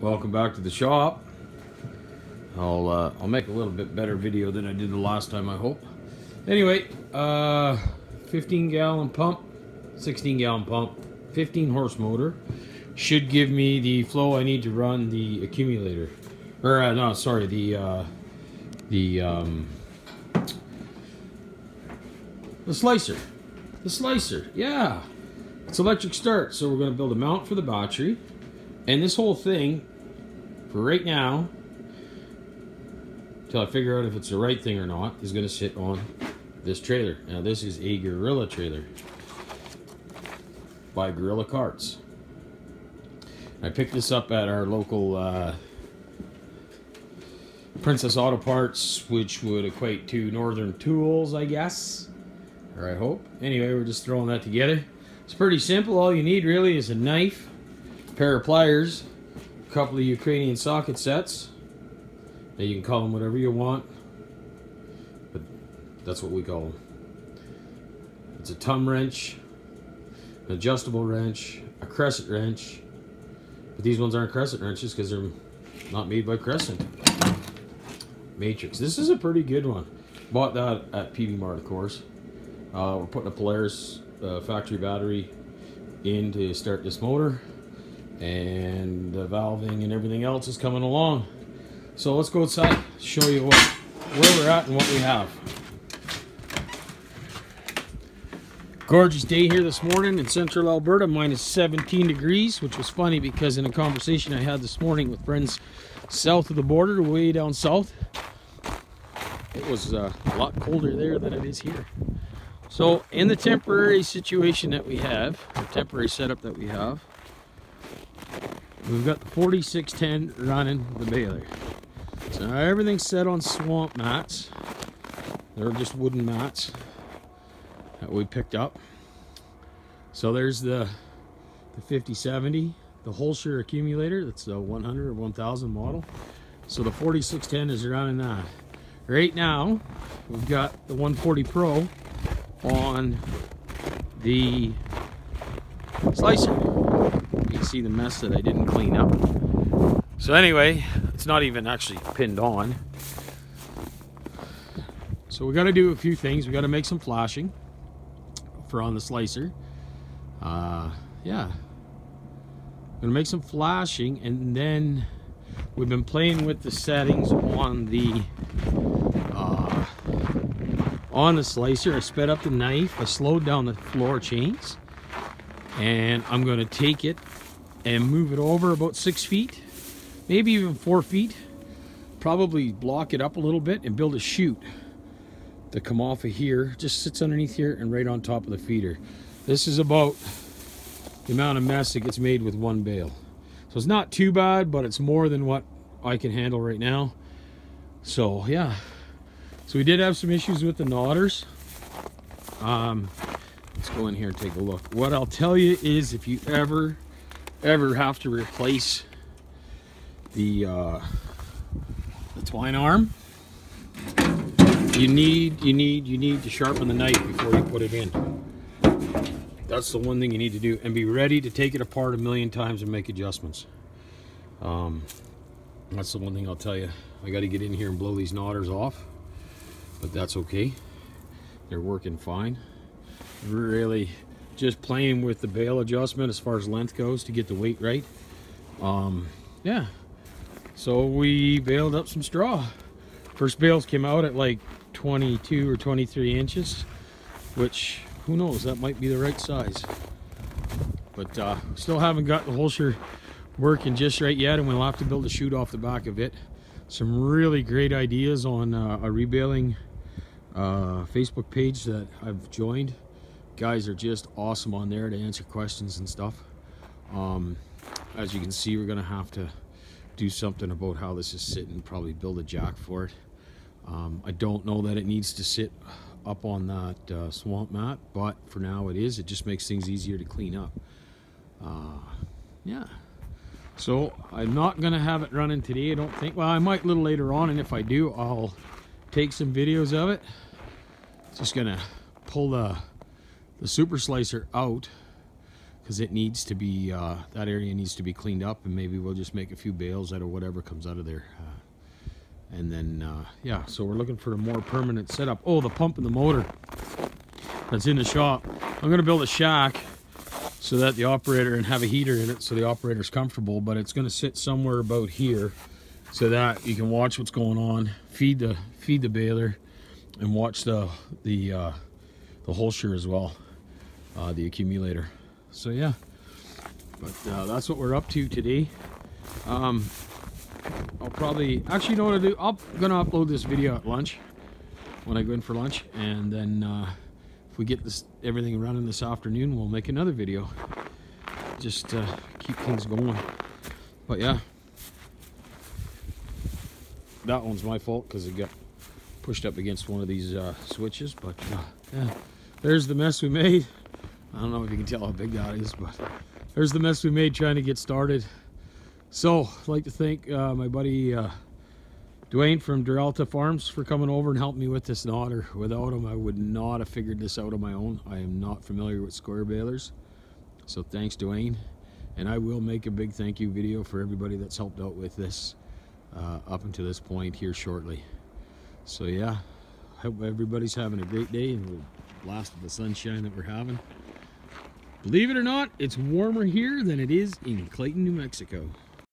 Welcome back to the shop. I'll make a little bit better video than I did the last time, I hope. Anyway, 15-gallon pump, 16-gallon pump, 15 horse motor should give me the flow I need to run the accumulator. Or no, sorry, the slicer. The slicer, yeah. It's electric start, so we're going to build a mount for the battery. And this whole thing, for right now, until I figure out if it's the right thing or not, is going to sit on this trailer. Now this is a Gorilla trailer by Gorilla Carts. I picked this up at our local Princess Auto Parts, which would equate to Northern Tools, I guess. Or I hope. Anyway, we're just throwing that together. It's pretty simple. All you need really is a knife, a pair of pliers, a couple of Ukrainian socket sets. Now you can call them whatever you want, but that's what we call them. It's a thumb wrench, an adjustable wrench, a crescent wrench, but these ones aren't crescent wrenches because they're not made by Crescent. Matrix. This is a pretty good one. Bought that at PB Mart, of course. We're putting a Polaris factory battery in to start this motor, and the valving and everything else is coming along. So let's go outside, show you where we're at and what we have. Gorgeous day here this morning in central Alberta, minus 17 degrees, which was funny because in a conversation I had this morning with friends south of the border, way down south, it was a lot colder there than it is here. So in the temporary situation that we have, the temporary setup that we have, we've got the 4610 running the baler. So now everything's set on swamp mats. They're just wooden mats that we picked up. So there's the 5070, the Holscher accumulator. That's a 100 or 1000 model. So the 4610 is running that. Right now, we've got the 140 Pro on the slicer. You can see the mess that I didn't clean up. So anyway, it's not even actually pinned on. So we got to do a few things. We got to make some flashing for on the slicer. Yeah, gonna make some flashing, and then we've been playing with the settings on the slicer. I sped up the knife, I slowed down the floor chains, and I'm going to take it and move it over about 6 feet, maybe even 4 feet, probably block it up a little bit and build a chute to come off of here. Just sits underneath here and right on top of the feeder. This is about the amount of mess that gets made with one bale. So it's not too bad, but it's more than what I can handle right now. So yeah. So we did have some issues with the knotters. Let's go in here and take a look. What I'll tell you is, if you ever have to replace the twine arm, you need to sharpen the knife before you put it in. That's the one thing you need to do, and be ready to take it apart a million times and make adjustments. That's the one thing I'll tell you. I got to get in here and blow these knotters off, but that's okay. They're working fine. Really just playing with the bale adjustment as far as length goes to get the weight right. Yeah, so we baled up some straw. First bales came out at like 22 or 23 inches, which, who knows, that might be the right size. But still haven't got the Holscher working just right yet, and we'll have to build a chute off the back of it. Some really great ideas on a Rebaling Facebook page that I've joined. Guys are just awesome on there to answer questions and stuff. As you can see, we're gonna have to do something about how this is sitting, probably build a jack for it. I don't know that it needs to sit up on that swamp mat, but for now it is. It just makes things easier to clean up. Yeah, so I'm not gonna have it running today, I don't think. Well, I might a little later on, and if I do, I'll take some videos of it. Just gonna pull the super slicer out because it needs to be, that area needs to be cleaned up, and maybe we'll just make a few bales out of whatever comes out of there. And then, yeah, so we're looking for a more permanent setup. Oh, the pump and the motor that's in the shop. I'm going to build a shack so that the operator, and have a heater in it so the operator's comfortable, but it's going to sit somewhere about here so that you can watch what's going on, feed the baler, and watch the holster as well, the accumulator. So yeah, but that's what we're up to today. I'll probably, actually, you know what I'll do? I'm gonna upload this video at lunch, when I go in for lunch, and then if we get this everything running this afternoon, we'll make another video, just to keep things going. But yeah, that one's my fault because it got pushed up against one of these switches. But yeah, there's the mess we made. I don't know if you can tell how big that is, but there's the mess we made trying to get started. So I'd like to thank my buddy Dwayne from Duralta Farms for coming over and helping me with this knotter. Without him, I would not have figured this out on my own. I am not familiar with square balers, so thanks, Dwayne. And I will make a big thank you video for everybody that's helped out with this up until this point here shortly. So yeah, I hope everybody's having a great day, and we're blasted the sunshine that we're having. Believe it or not, it's warmer here than it is in Clayton, New Mexico.